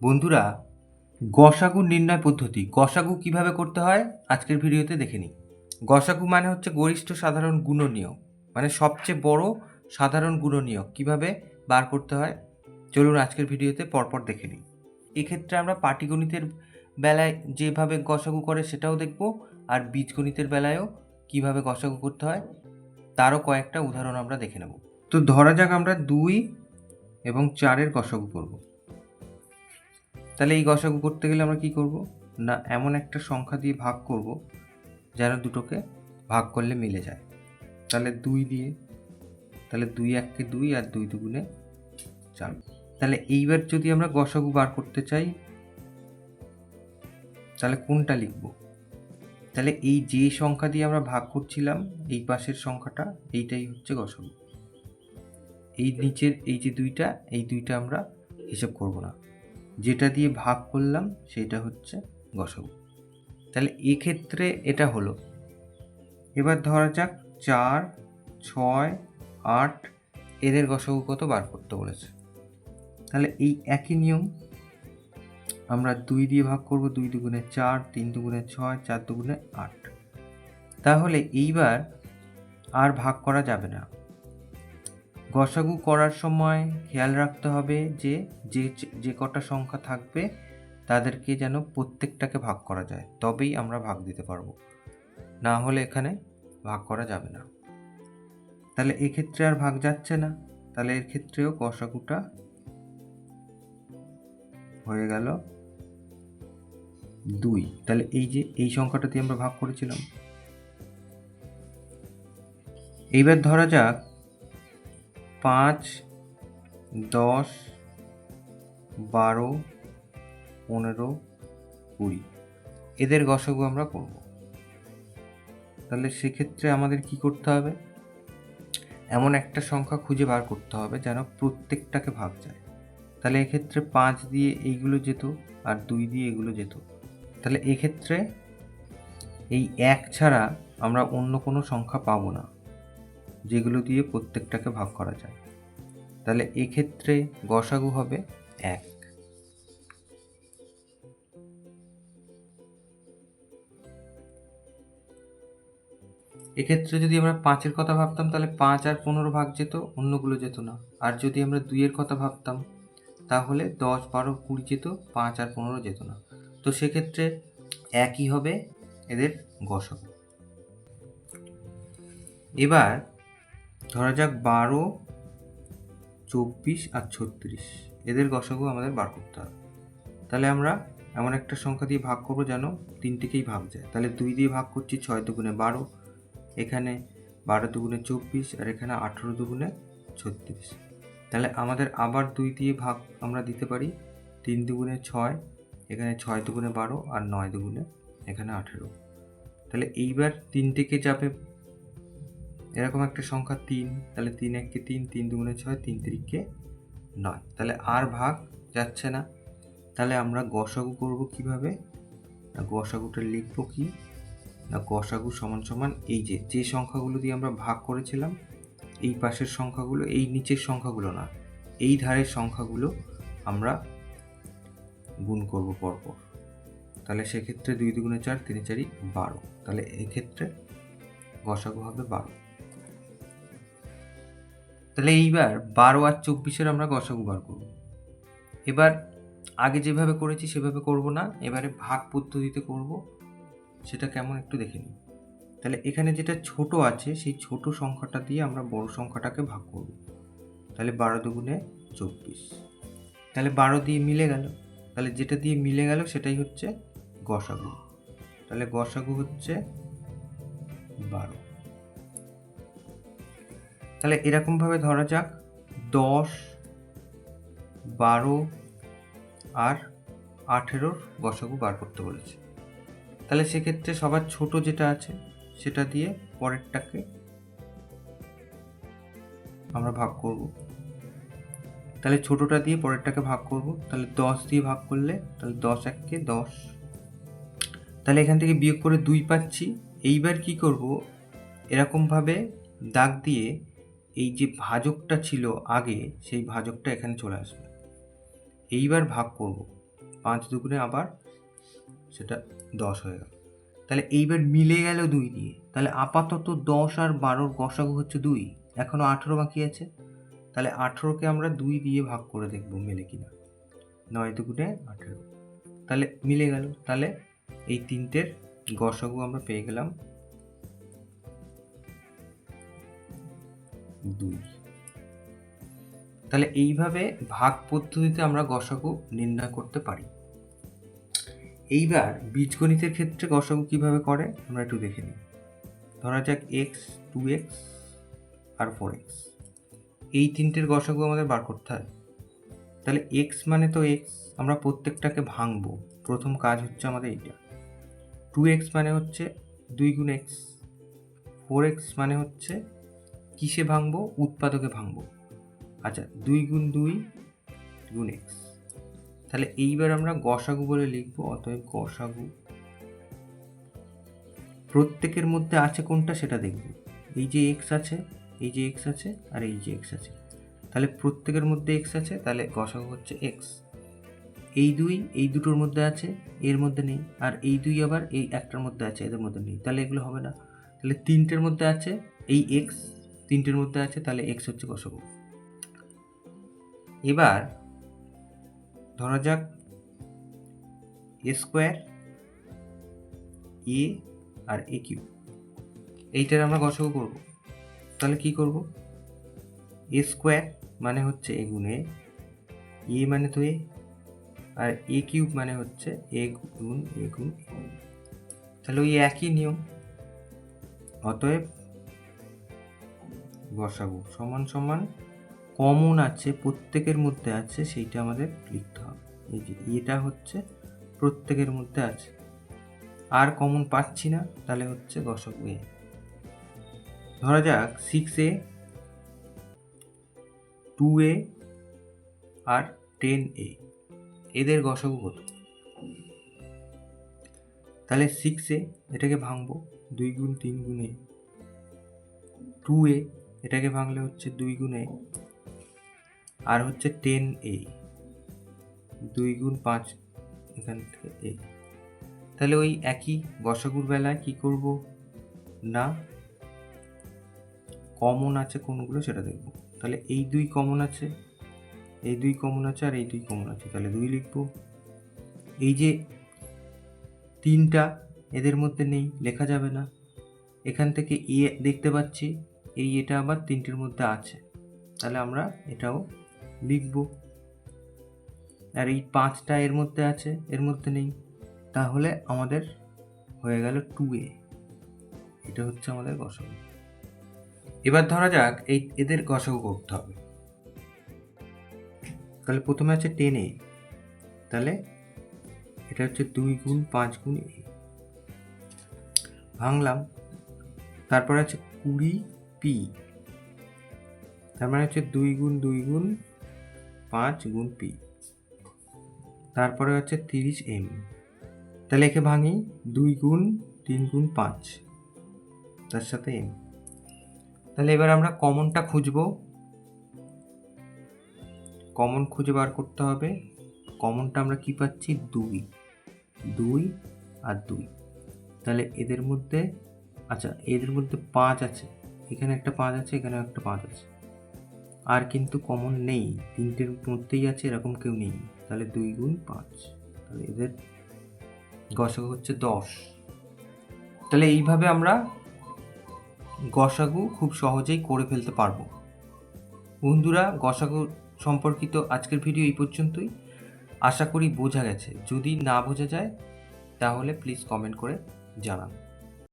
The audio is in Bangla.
বন্ধুরা, গসাগু নির্ণয় পদ্ধতি গসাগু কিভাবে করতে হয় আজকের ভিডিওতে দেখে নিই। গসাগু মানে হচ্ছে গরিষ্ঠ সাধারণ গুণনীয়ক, মানে সবচেয়ে বড় সাধারণ গুণনীয়ক কিভাবে বার করতে হয় চলুন আজকের ভিডিওতে পরপর দেখে নিই। এক্ষেত্রে আমরা পাটিগণিতের বেলায় যেভাবে গসাগু করে সেটাও দেখব, আর বীজগণিতের বেলায়ও কিভাবে গসাগু করতে হয় তারও কয়েকটা উদাহরণ আমরা দেখে নেব। তো ধরা যাক আমরা 2 এবং 4-এর গসাগু করব। তাহলে এই গসাগু করতে গেলে আমরা কি করব না, এমন একটা সংখ্যা দিয়ে ভাগ করব যেন দুটোকে ভাগ করলে মিলে যায়। তাহলে 2 দিয়ে, তাহলে 2 1-কে 2 আর 2 2-গুণে 4। তাহলে এইবার যদি আমরা গসাগু বার করতে চাই তাহলে কোনটা লিখব? তাহলে এই যে সংখ্যা দিয়ে আমরা ভাগ করছিলাম এই পাশের সংখ্যাটা, এইটাই হচ্ছে গসাগু। এই নিচের এই যে 2টা, এই 2টা আমরা হিসাব করব না, যেটা দিয়ে ভাগ করলাম সেটা হচ্ছে গসাগু। তাহলে এক্ষেত্রে এটা হলো। এবার ধরা যাক 4 6 8 এদের গসাগু কত বার করতে বলেছে। তাহলে এই একই নিয়ম, আমরা 2 দিয়ে ভাগ করব, 2 2-গুণে 4, 3 2-গুণে 6, 4 2-গুণে 8। তাহলে এইবার আর ভাগ করা যাবে না। গসাগু করার সময় খেয়াল রাখতে হবে যে যে কটা সংখ্যা থাকবে তাদেরকে যেন প্রত্যেকটাকে ভাগ করা যায়, তবেই আমরা ভাগ দিতে পারবো, না হলে এখানে ভাগ করা যাবে না। তাহলে এক্ষেত্রে আর ভাগ যাচ্ছে না, তাহলে এর ক্ষেত্রেও গসাগুটা হয়ে গেল 2। তাহলে এই যে এই সংখ্যাটা দিয়ে আমরা ভাগ করেছিলাম। এইবার ধরা যাক 5 10 12 15 20 এদের গসাগু আমরা করব। তাহলে সেক্ষেত্রে আমাদের কি করতে হবে, এমন একটা সংখ্যা খুঁজে বার করতে হবে যেন প্রত্যেকটাকে ভাগ যায়। তাহলে এক্ষেত্রে 5 দিয়ে এইগুলো যেত আর 2 দিয়ে এগুলো যেত। তাহলে এক্ষেত্রে এই 1 ছাড়া আমরা অন্য কোনো সংখ্যা পাবো না যেগুলো দিয়ে প্রত্যেকটাকে ভাগ করা যায়। তাহলে এক্ষেত্রে গসাগু হবে 1। এক্ষেত্রে যদি আমরা 5-এর কথা ভাবতাম তাহলে 5 আর 15 ভাগ যেত, অন্যগুলো যেত না। আর যদি আমরা 2-এর কথা ভাবতাম তাহলে 10 12 20 যেত, 5 আর 15 যেত না। তো সেক্ষেত্রে একই হবে এদের গসাগু। এবার ধরা যাক 12 24 আর 36 এদের গসাগু আমাদের বার করতে হবে। তাহলে আমরা এমন একটা সংখ্যা দিয়ে ভাগ করবো যেন তিনটেকেই ভাগ যায়। তাহলে 2 দিয়ে ভাগ করছি, 6 2-গুণে 12, এখানে 12 2-গুণে 24 আর এখানে 18 2-গুণে 36। তাহলে আমাদের আবার 2 দিয়ে ভাগ আমরা দিতে পারি, 3 2-গুণে 6, এখানে 6 2-গুণে 12 আর 9 2-গুণে এখানে 18। তাহলে এইবার তিনটেকে যাবে এরকম একটা সংখ্যা 3, তাহলে 3 1-কে 3, 3 2-গুণে 6, 3 3-কে 9। তাহলে আর ভাগ যাচ্ছে না। তাহলে আমরা গসাগু করব কিভাবে, না গসাগুটা লিখব কি, না গসাগু সমান সমান এই যে সংখ্যাগুলো দিয়ে আমরা ভাগ করেছিলাম এই পাশের সংখ্যাগুলো, এই নিচের সংখ্যাগুলো না, এই ধারের সংখ্যাগুলো আমরা গুণ করব পরপর। তাহলে সেক্ষেত্রে 2 2-গুণে 4, 3 4 12। তাহলে এক্ষেত্রে গসাগু হবে 12। তাহলে এইবার 12 আর 24-এর আমরা গসাগু বার করব। এবার আগে যেভাবে করেছি সেভাবে করব না, এবারে ভাগ পদ্ধতিতে করব। সেটা কেমন একটু দেখে নিই। তাহলে এখানে যেটা ছোট আছে সেই ছোট সংখ্যাটা দিয়ে আমরা বড় সংখ্যাটাকে ভাগ করব। তাহলে 12 2-গুণে 24। তাহলে 12 দিয়ে মিলে গেল, তাহলে যেটা দিয়ে মিলে গেল সেটাই হচ্ছে গসাগু। তাহলে গসাগু হচ্ছে 12। তাহলে এরকমভাবে ধরা যাক 10 12 আর 18-র গসাগু বার করতে বলেছে। তাহলে সেক্ষেত্রে সবার ছোট যেটা আছে সেটা দিয়ে পরেরটাকে আমরা ভাগ করব। তাহলে ছোটটা দিয়ে পরেরটাকে ভাগ করব। তাহলে 10 দিয়ে ভাগ করলে তাহলে 10 1-কে 10। তাহলে এখান থেকে বিয়োগ করে 2 পাচ্ছি। এইবার কি করব, এরকমভাবে দাগ দিয়ে এই যে ভাজকটা ছিল আগে সেই ভাজকটা এখানে চলে আসবে। এইবার ভাগ করব। 5 দুগুণে আবার সেটা 10 হয়ে গেল। তাহলে এইবার মিলে গেল 2 দিয়ে। তাহলে আপাতত 10 আর 12 গসাগু হচ্ছে 2, এখনো 18 বাকি আছে। তাহলে 18কে আমরা 2 দিয়ে ভাগ করে দেখব মেলে কিনা। 9 দুগুণে 18, তাহলে মিলে গেল। তাহলে এই তিনটের গসাগু আমরা পেয়ে গেলাম 2। তাহলে এইভাবে ভাগ পদ্ধতিতে আমরা গসাগু নির্ণয় করতে পারি। এইবার বীজগণিতের ক্ষেত্রে গসাগু কিভাবে করে আমরা একটু দেখে নিই। ধরা যাক x, 2x আর 4x, এই তিনটের গসাগু আমাদের বার করতে হয়। তাহলে x মানে তো x, আমরা প্রত্যেকটাকে ভাঙবো। প্রথম কাজ হচ্ছে আমাদের এইটা। 2x মানে হচ্ছে 2 গুণ x, 4x মানে হচ্ছে কিসে ভাঙবো? উৎপাদকে ভাঙবো। আচ্ছা, 2 গুণ 2 গুণ x। তাহলে এইবার আমরা গসাগু বলে লিখবো। অতএব গসাগু প্রত্যেকের মধ্যে আছে কোনটা সেটা দেখব। এই যে x আছে, এই যে x আছে, আর এই যে x আছে, তাহলে প্রত্যেকের মধ্যে x আছে, তাহলে গসাগু হচ্ছে x। এই 2 এই দুটোর মধ্যে আছে, এর মধ্যে নেই, আর এই 2 আবার এই একটার মধ্যে আছে, এদের মধ্যে নেই, তাহলে এগুলো হবে না। তাহলে তিনটের মধ্যে আছে, এই x তিনটের মধ্যে আছে, তাহলে x হচ্ছে গসাগু। এবার ধরা যাক a স্কোয়ার, a আর a কিউব, এইটার আমরা গসাগু করব। তাহলে কি করব? a স্কোয়ার মানে হচ্ছে a গুণ a মানে তো a, আর a কিউব মানে হচ্ছে a গুণ a গুণ a। তাহলে ওই একই নিয়ম। অতএব গসাগু সমান সমান কমন আছে, প্রত্যেকের মধ্যে আছে, সেইটা আমাদের লিখতে হবে। এই যে এটা হচ্ছে প্রত্যেকের মধ্যে আছে, আর কমন পাচ্ছি না, তাহলে হচ্ছে গসাগু এ। ধরা যাক 6a, 2a আর 10a, এদের গসাগু কত? তাহলে 6a এটাকে ভাঙবো 2 গুণ 3 গুণ a, 2a এটাকে ভাঙলে হচ্ছে 2 গুণ a, আর হচ্ছে 10a 2 গুণ 5 এখান থেকে a। তাহলে ওই একই গসাগুর বেলায় কি করব না, কমন আছে কোনগুলো সেটা দেখব। তাহলে এই 2 কমন আছে, এই 2 কমন আছে, আর এই 2 কমন আছে, তাহলে 2 লিখব। এই যে 3টা এদের মধ্যে নেই, লেখা যাবে না। এখান থেকে এ দেখতে পাচ্ছি, এই এটা আবার 3টের মধ্যে আছে, তাহলে আমরা এটাও লিখব। আর এই 5টা এর মধ্যে আছে, এর মধ্যে নেই, তাহলে আমাদের হয়ে গেল 2a। এটা হচ্ছে আমাদের গসাগু। এবার ধরা যাক এদের গসাগু করতে হবে। তাহলে প্রথমে আছে 10a, তাহলে এটা হচ্ছে 2 গুণ 5 গুণ a, ভাঙলাম। তারপরে আছে 20p, তার মানে হচ্ছে 2 গুণ 2 গুণ 5 গুণ p। তারপরে হচ্ছে 30m, তাহলে একে ভাঙি 2 গুণ 3 গুণ 5, তার সাথে m। তাহলে এবার আমরা কমনটা খুঁজব। কমন খুঁজে বার করতে হবে। কমনটা আমরা কি পাচ্ছি? 2 আর 2। তাহলে এদের মধ্যে, আচ্ছা এদের মধ্যে 5 আছে, এখানে একটা 5 আছে, এখানে একটা 5 আছে, আর কিন্তু কমন নেই, 3টের মধ্যেই আছে, এরকম কেউ নেই। তাহলে 2 গুণ 5, তাহলে এদের গসাগু হচ্ছে 10। তাহলে এইভাবে আমরা গসাগু খুব সহজেই করে ফেলতে পারবো। বন্ধুরা, গসাগু সম্পর্কিত আজকের ভিডিও এই পর্যন্তই। আশা করি বোঝা গেছে। যদি না বোঝা যায় তাহলে প্লিজ কমেন্ট করে জানান।